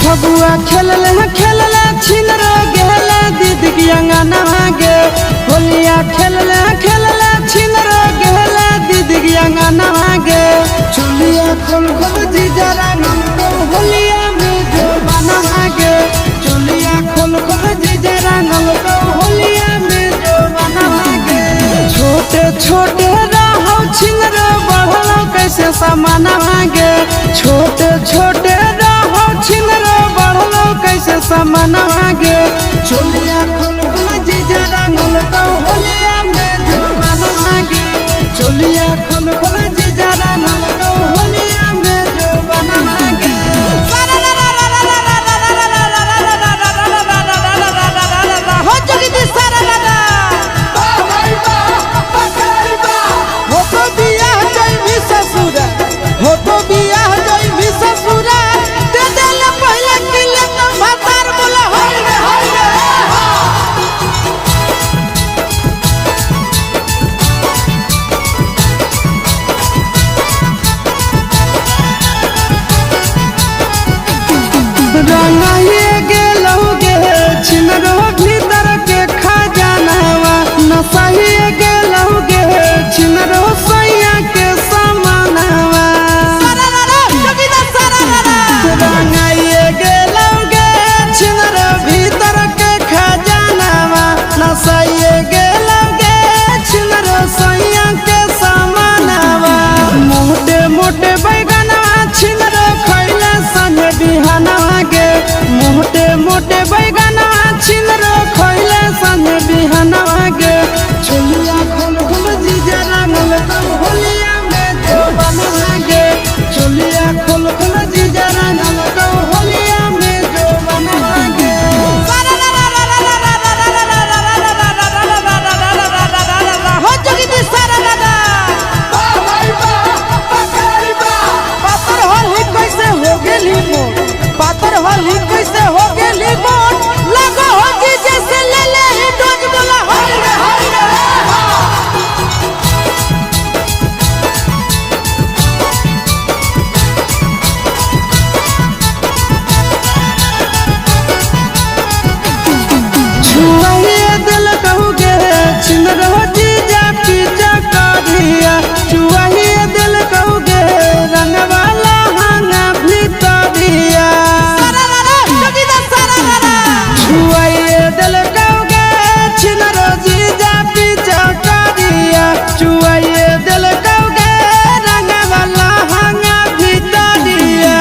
फगुआ खेलले छिनरो गेले दीदी की अंगना गे। होलिया खेलले छिनरो गेले दीदी की अंगना गे। चुलिया खोल खोल जीजा रंगल को होलिया में जो बना गे। चुलिया खोल खोल जीजा रंगल को होलिया में जो बना गे। छोटे छोटे रहो छिनरो बढ़लो कैसे समाना गे। छोटे छोटे रहो छिनरो बढ़लो कैसे समाना गे। चुलिया खोल खोल जीजा रंगल को होलिया में जो बना गे। चुलिया खोल खोल जीजा रंगल को होलिया में जो बना गे। हो जोगी दी सारा लगा हो तो बियाह जाई भी ससुरा। हो तो बियाह जाई भी ससुरा। दे देले पहले किले तो भातार बोला होय रे होय रे। रंगाइए गेलहु गे छिनरो भीतर के खजानावा। नसाइए गेलहु गे छिनरो सैया के समानावा। रंगाइए गेलहु गे छिनरो भीतर के खजानावा। नसाइए गेलहु गे छिनरो सैया के समानावा। मोटे मोटे बैगनवा छिनरो खैले संगे बिहानवा गे। मोटे मोटे बैगनवा छिनरो खैले संगे बिहानवा गे। चुलिया खोल खोल जीजा रंगल को होलिया में जो बना गे। चुलिया खोल खोल जीजा रंगल को होलिया में जो बना गे। हो जोगी दी सारा लगा पातर होली कैसे हो गेली मोर। पातर होली कैसे हो गेली मोर। लगा हो जी जैसे ले ले ही डोज बोला होय रे होय रे। छुआइए दिल कहू गे छिनरो जीजा पीछा करिया। छुआइए दिल कहू गे रंगवाला हाना भीतरिया। छुआइए दिल कहू गे छिनरो जीजा पीछा करिया। छुआइए दिल कहू गे रंगवाला हाना भीतरिया।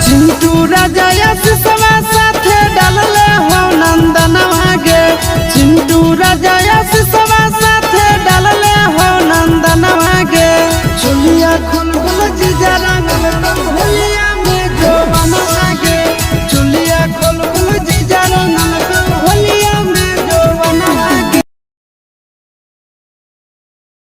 चिंटू राजा सवा साथे डालले हो नंदनवा गे। चिंटू राजा सवा साथे डालले हो नंदनवा गे। चुलिया खोल